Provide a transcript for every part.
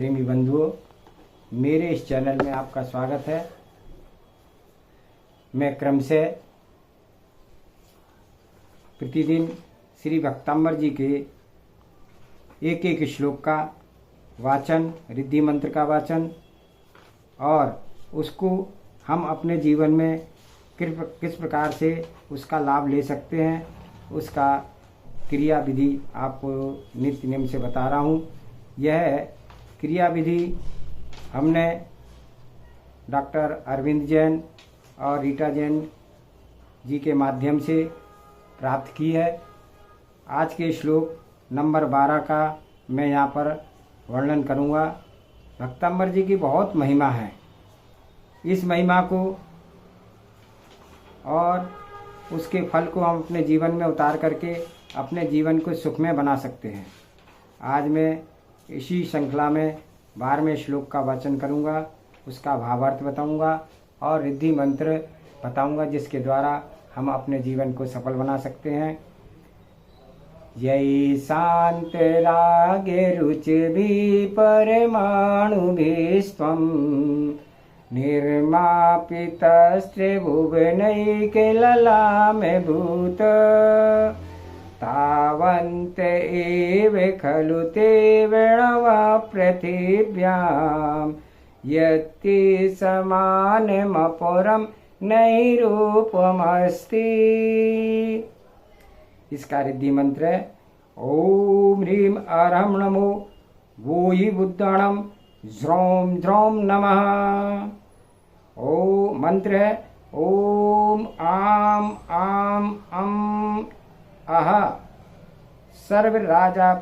प्रेमी बंधुओं, मेरे इस चैनल में आपका स्वागत है। मैं क्रमशः प्रतिदिन श्री भक्तांबर जी के एक एक श्लोक का वाचन, रिद्धि मंत्र का वाचन और उसको हम अपने जीवन में किस प्रकार से उसका लाभ ले सकते हैं, उसका क्रिया विधि आपको नित्य नियम से बता रहा हूँ। यह क्रिया विधि हमने डॉक्टर अरविंद जैन और रीटा जैन जी के माध्यम से प्राप्त की है। आज के श्लोक नंबर 12 का मैं यहाँ पर वर्णन करूँगा। भक्तांबर जी की बहुत महिमा है। इस महिमा को और उसके फल को हम अपने जीवन में उतार करके अपने जीवन को सुखमय बना सकते हैं। आज मैं इसी श्रृंखला में 12वें श्लोक का वाचन करूँगा, उसका भावार्थ बताऊँगा और रिद्धि मंत्र बताऊँगा, जिसके द्वारा हम अपने जीवन को सफल बना सकते हैं। यही शांत रागे रुचि भी परमाणु भीस्त्वं निर्मापितस्त्रिभुवनैके ललामे भूत तावन्त एव खलु ते विणवा पृथिव्यां यत्ति समानमपरं नैरूपमस्ति। इसका रिद्धि मंत्र है ओम ह्रीं अरहं नमो वोहि बुद्धाणं ज्रौं द्रौं नमः। ओ मंत्र है ओम आम आम अम अह सर्व राजा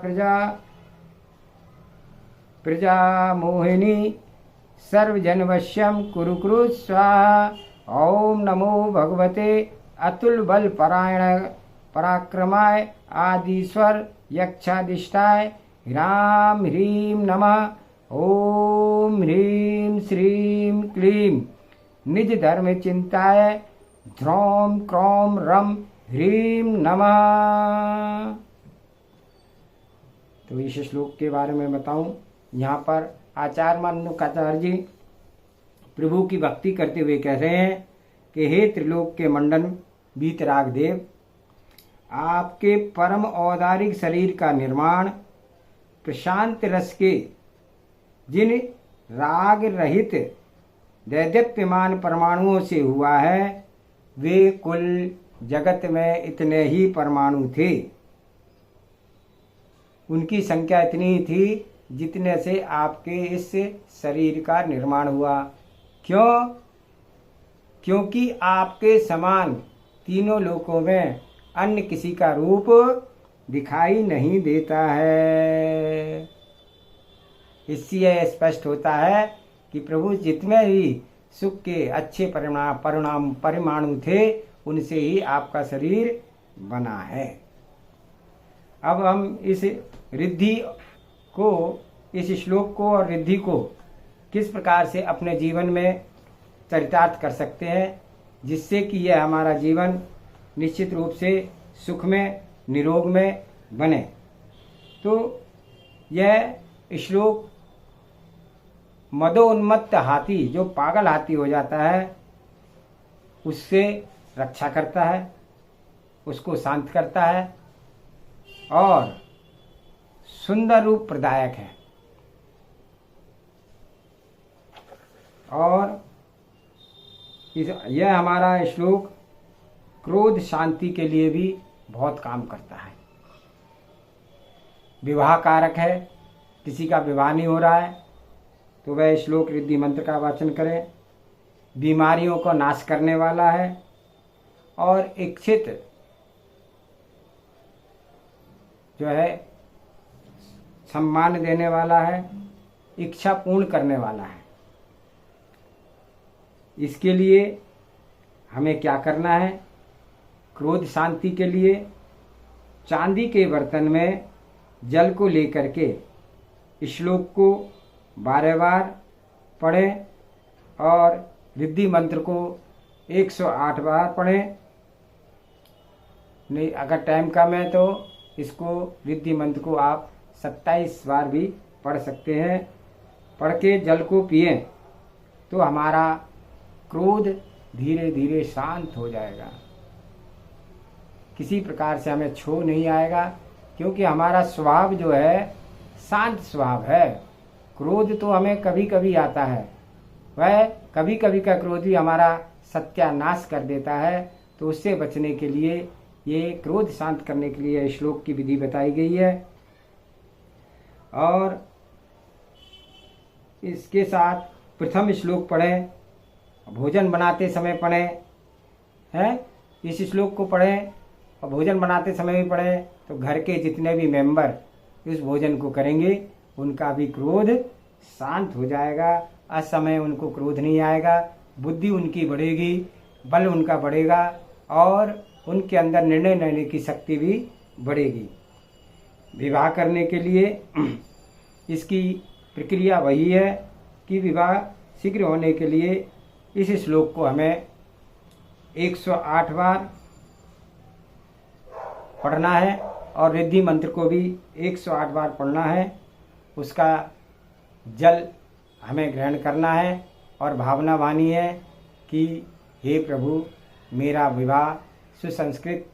प्रजा मोहिनी सर्वजनवश्यम कुरु कुरु स्वाहा। ओम नमो भगवते अतुल बल परायण पराक्रमाय आदिश्वर यक्षाधिष्ठाय ह्रां ह्रीं नमः। ओम ह्रीं श्रीं क्लीं निज धर्म चिंताय ध्रौं क्रौं रं ह्रीं नमः। तो इस श्लोक के बारे में बताऊं। यहाँ पर आचार्य मानवकाचार्य जी प्रभु की भक्ति करते हुए कह रहे हैं कि हे त्रिलोक के मंडन वीतराग देव, आपके परम औदारिक शरीर का निर्माण प्रशांत रस के जिन राग रहित दैदीप्यमान परमाणुओं से हुआ है, वे कुल जगत में इतने ही परमाणु थे। उनकी संख्या इतनी थी जितने से आपके इस शरीर का निर्माण हुआ। क्यों? क्योंकि आपके समान तीनों लोकों में अन्य किसी का रूप दिखाई नहीं देता है। इससे यह स्पष्ट होता है कि प्रभु जितने भी सुख के अच्छे परिमाणु थे, उनसे ही आपका शरीर बना है। अब हम इस रिद्धि को, इस श्लोक को और रिद्धि को किस प्रकार से अपने जीवन में चरितार्थ कर सकते हैं, जिससे कि यह हमारा जीवन निश्चित रूप से सुख में, निरोग में बने। तो यह श्लोक मदोन्मत्त हाथी, जो पागल हाथी हो जाता है, उससे रक्षा करता है, उसको शांत करता है और सुंदर रूप प्रदायक है। और यह हमारा श्लोक क्रोध शांति के लिए भी बहुत काम करता है। विवाह कारक है। किसी का विवाह नहीं हो रहा है तो वह श्लोक रिद्धि मंत्र का वाचन करें। बीमारियों को नाश करने वाला है और इच्छित जो है सम्मान देने वाला है, इच्छा पूर्ण करने वाला है। इसके लिए हमें क्या करना है? क्रोध शांति के लिए चांदी के बर्तन में जल को लेकर के श्लोक को 12 बार पढ़ें और रिद्धि मंत्र को 108 बार पढ़ें। नहीं, अगर टाइम कम है तो इसको रिद्धि मंत्र को आप 27 बार भी पढ़ सकते हैं। पढ़ के जल को पिए तो हमारा क्रोध धीरे धीरे शांत हो जाएगा, किसी प्रकार से हमें क्षोभ नहीं आएगा, क्योंकि हमारा स्वभाव जो है शांत स्वभाव है। क्रोध तो हमें कभी कभी आता है, वह कभी कभी का क्रोध भी हमारा सत्यानाश कर देता है। तो उससे बचने के लिए ये क्रोध शांत करने के लिए श्लोक की विधि बताई गई है। और इसके साथ प्रथम श्लोक पढ़ें, भोजन बनाते समय पढ़ें, हैं इस श्लोक को पढ़ें और भोजन बनाते समय भी पढ़ें, तो घर के जितने भी मेंबर इस भोजन को करेंगे उनका भी क्रोध शांत हो जाएगा, असमय उनको क्रोध नहीं आएगा, बुद्धि उनकी बढ़ेगी, बल उनका बढ़ेगा और उनके अंदर निर्णय लेने की शक्ति भी बढ़ेगी। विवाह करने के लिए इसकी प्रक्रिया वही है कि विवाह शीघ्र होने के लिए इस श्लोक को हमें 108 बार पढ़ना है और रिद्धि मंत्र को भी 108 बार पढ़ना है। उसका जल हमें ग्रहण करना है और भावना वानी है कि हे प्रभु, मेरा विवाह सुसंस्कृत,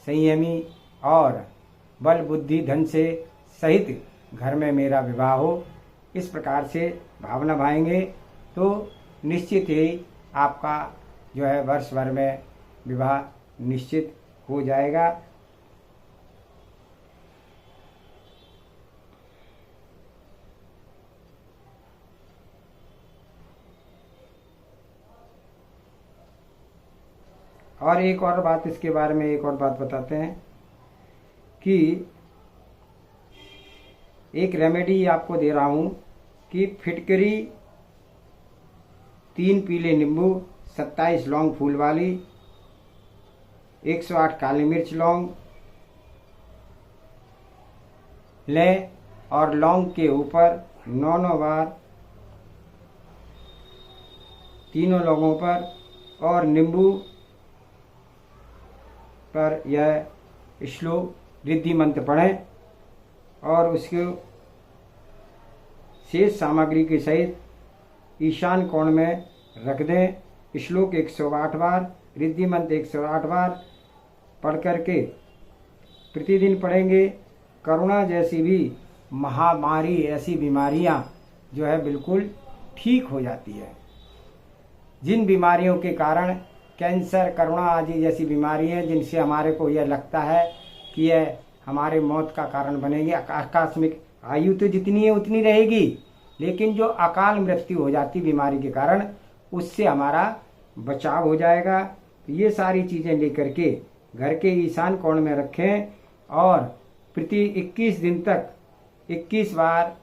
संयमी और बल बुद्धि धन से सहित घर में मेरा विवाह हो। इस प्रकार से भावना भाएंगे तो निश्चित ही आपका जो है वर्ष भर में विवाह निश्चित हो जाएगा। और एक और बात इसके बारे में एक और बात बताते हैं कि एक रेमेडी आपको दे रहा हूं कि फिटकरी 3 पीले नींबू, 27 लौंग फूल वाली, 108 काली मिर्च लौंग लें और लौंग के ऊपर 9 बार तीनों लौंगों पर और नींबू पर यह श्लोक रिद्धि मंत्र पढ़ें और उसके शेष सामग्री के सहित ईशान कोण में रख दें। श्लोक 108 बार, रिद्धि मंत्र 108 बार पढ़ करके प्रतिदिन पढ़ेंगे। कोरोना जैसी भी महामारी, ऐसी बीमारियां जो है बिल्कुल ठीक हो जाती है। जिन बीमारियों के कारण कैंसर, कोरोना आदि जैसी बीमारी है जिनसे हमारे को यह लगता है कि यह हमारे मौत का कारण बनेगी, आकस्मिक आयु तो जितनी है उतनी रहेगी, लेकिन जो अकाल मृत्यु हो जाती बीमारी के कारण उससे हमारा बचाव हो जाएगा। तो ये सारी चीज़ें लेकर के घर के ईशान कोण में रखें और प्रति 21 दिन तक 21 बार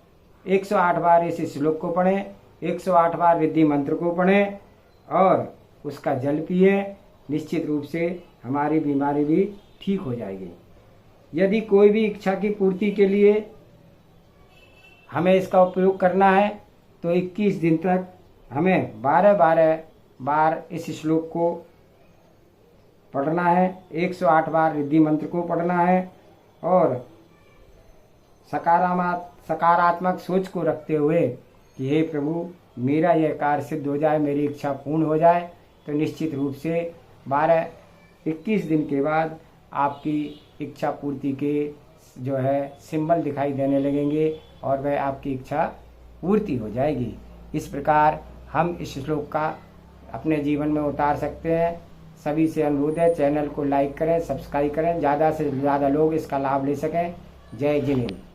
108 बार इस श्लोक को पढ़ें, 108 बार रिद्धि मंत्र को पढ़ें और उसका जल पिए। निश्चित रूप से हमारी बीमारी भी ठीक हो जाएगी। यदि कोई भी इच्छा की पूर्ति के लिए हमें इसका उपयोग करना है तो 21 दिन तक हमें 12 बार इस श्लोक को पढ़ना है, 108 बार रिद्धि मंत्र को पढ़ना है और सकारात्मक सोच को रखते हुए कि हे प्रभु, मेरा यह कार्य सिद्ध हो जाए, मेरी इच्छा पूर्ण हो जाए। तो निश्चित रूप से 21 दिन के बाद आपकी इच्छा पूर्ति के जो है सिंबल दिखाई देने लगेंगे और वह आपकी इच्छा पूर्ति हो जाएगी। इस प्रकार हम इस श्लोक का अपने जीवन में उतार सकते हैं। सभी से अनुरोध है, चैनल को लाइक करें, सब्सक्राइब करें, ज़्यादा से ज़्यादा लोग इसका लाभ ले सकें। जय जिनेन्द्र।